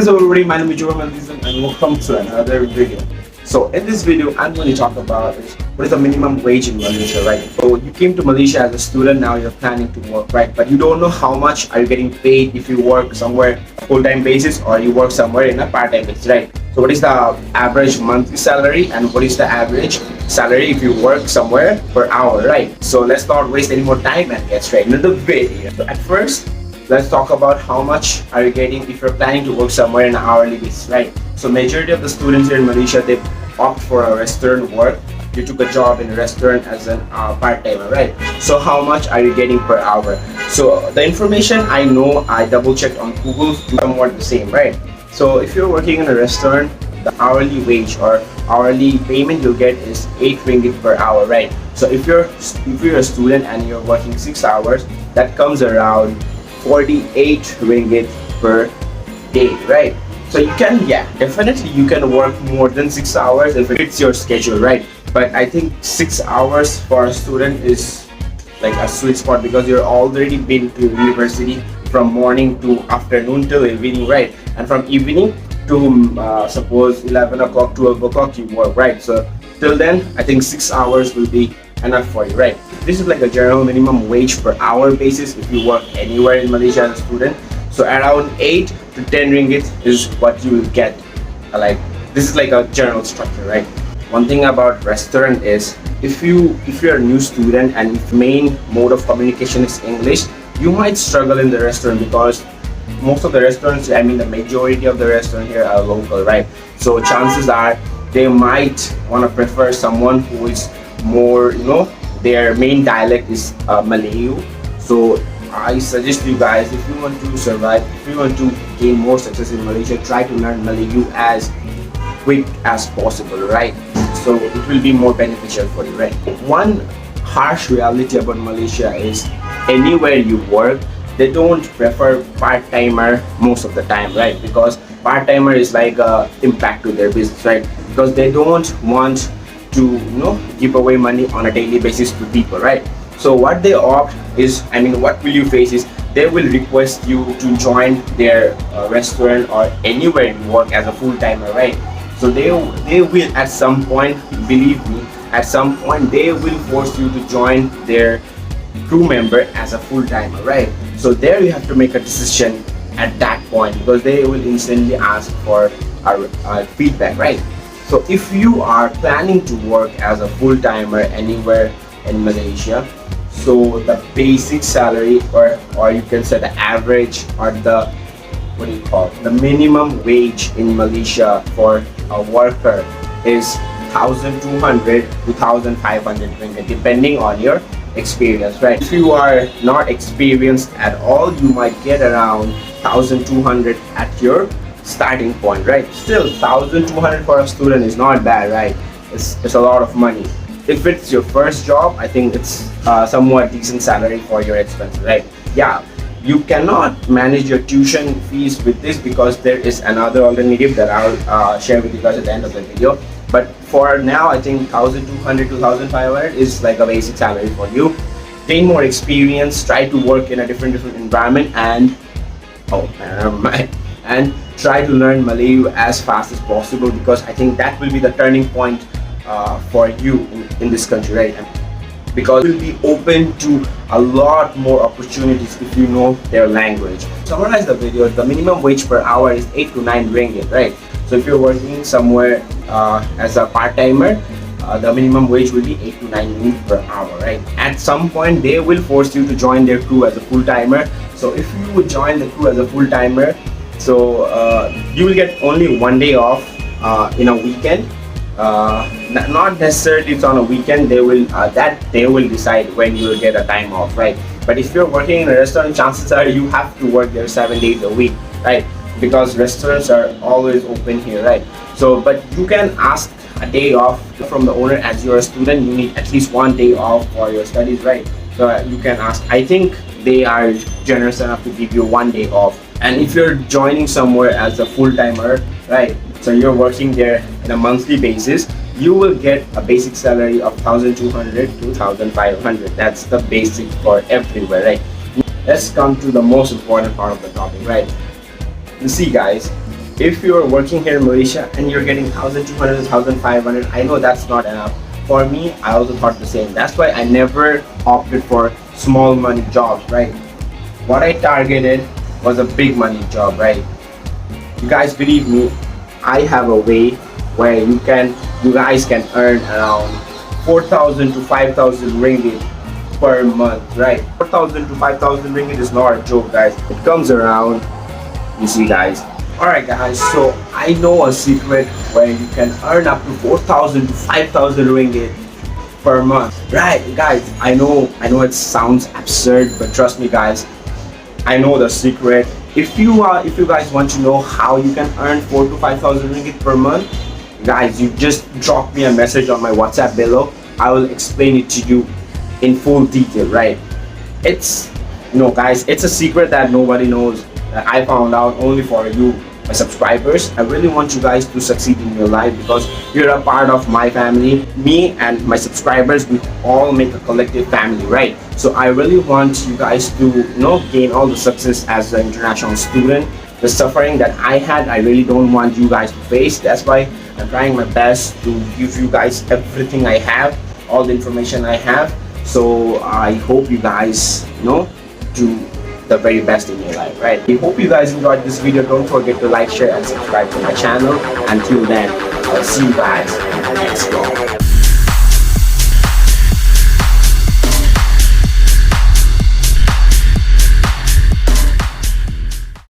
What is up everybody, my name is Joel and welcome to another video. So in this video, I'm going to talk about what is the minimum wage in Malaysia, right? So you came to Malaysia as a student, now you're planning to work, right? But you don't know how much are you getting paid if you work somewhere full-time basis or you work somewhere in a part-time basis, right? So what is the average monthly salary and what is the average salary if you work somewhere per hour, right? So let's not waste any more time and get straight into the video. So at first, let's talk about how much are you getting if you're planning to work somewhere in an hourly basis, right? So majority of the students here in Malaysia, they opt for a restaurant work. You took a job in a restaurant as a part-timer, right? So how much are you getting per hour? So the information I know, I double-checked on Google, somewhat the same, right? So if you're working in a restaurant, the hourly wage or hourly payment you'll get is 8 ringgit per hour, right? So if you're a student and you're working 6 hours, that comes around 48 ringgit per day, right? So you can, definitely you can work more than 6 hours if it's your schedule, right? But I think 6 hours for a student is like a sweet spot because you're already been to university from morning to afternoon till evening, right? And from evening to suppose 11 o'clock, 12 o'clock you work, right? So till then, I think 6 hours will be enough for you, right? This is like a general minimum wage per hour basis if you work anywhere in Malaysia as a student. So around 8 to 10 ringgit is what you will get. Like this is like a general structure, right? One thing about restaurant is if you're a new student and if main mode of communication is English, you might struggle in the restaurant because most of the restaurants, I mean the majority of the restaurant here are local, right? So chances are they might want to prefer someone who is more, their main dialect is Malayu. So I suggest you guys, if you want to survive, if you want to gain more success in Malaysia, try to learn Malayu as quick as possible, right? So it will be more beneficial for you, right? One harsh reality about Malaysia is anywhere you work, they don't prefer part-timer most of the time, right? Because part-timer is like impact to their business, right? Because they don't want to give away money on a daily basis to people, right? So what they opt is, what will you face is they will request you to join their restaurant or anywhere you work as a full-timer, right? So they will at some point, believe me, at some point they will force you to join their crew member as a full-timer, right? So there you have to make a decision at that point because they will instantly ask for a feedback, right? So if you are planning to work as a full-timer anywhere in Malaysia, so the basic salary or you can say the average or the the minimum wage in Malaysia for a worker is 1,200 to 1,500 ringgit depending on your experience, right? If you are not experienced at all, you might get around 1,200 at your starting point, right? Still 1,200 for a student is not bad, right? It's a lot of money. If it's your first job, I think it's somewhat decent salary for your expenses, right? Yeah, you cannot manage your tuition fees with this because there is another alternative that I'll share with you guys at the end of the video. But for now, I think 1,200 to 1,500 is like a basic salary for you. Gain more experience, try to work in a different environment and and try to learn Malayu as fast as possible because I think that will be the turning point for you in this country, right? Because it will be open to a lot more opportunities if you know their language. To summarize the video, the minimum wage per hour is 8 to 9 ringgit, right? So if you're working somewhere as a part-timer, the minimum wage will be 8 to 9 ringgit per hour, right? At some point, they will force you to join their crew as a full-timer. So if you would join the crew as a full-timer, so you will get only one day off in a weekend. Not necessarily it's on a weekend. They will decide when you will get a time off, right? But if you're working in a restaurant, chances are you have to work there 7 days a week, right? Because restaurants are always open here, right? So but you can ask a day off from the owner. As you're a student, you need at least 1 day off for your studies, right? So you can ask. I think they are generous enough to give you 1 day off. And if you're joining somewhere as a full-timer, right, so you're working there on a monthly basis, you will get a basic salary of 1,200 to 1,500. That's the basic for everywhere, right? Let's come to the most important part of the topic, right? You see guys, if you're working here in Malaysia and you're getting 1,200, 1,500, I know that's not enough. For me, I also thought the same. That's why I never opted for small money jobs, right? What I targeted was a big money job, right? You guys believe me, I have a way where you guys can earn around 4,000 to 5,000 ringgit per month, right? 4,000 to 5,000 ringgit is not a joke, guys. It comes around, you see, guys. Alright guys, so I know a secret where you can earn up to 4,000 to 5,000 ringgit per month. Right guys, I know it sounds absurd, but trust me guys, I know the secret. If you guys want to know how you can earn 4 to 5,000 ringgit per month, guys, you just drop me a message on my WhatsApp below. I will explain it to you in full detail, right? It's, guys, it's a secret that nobody knows, that I found out only for you, my subscribers. I really want you guys to succeed in your life because you're a part of my family. Me and my subscribers, we all make a collective family, right? So I really want you guys to gain all the success as an international student. The suffering that I had, I really don't want you guys to face. That's why I'm trying my best to give you guys everything I have, all the information I have. So I hope you guys do the very best in your life, right? I hope you guys enjoyed this video. Don't forget to like, share and subscribe to my channel. Until then, I'll see you guys in the next vlog.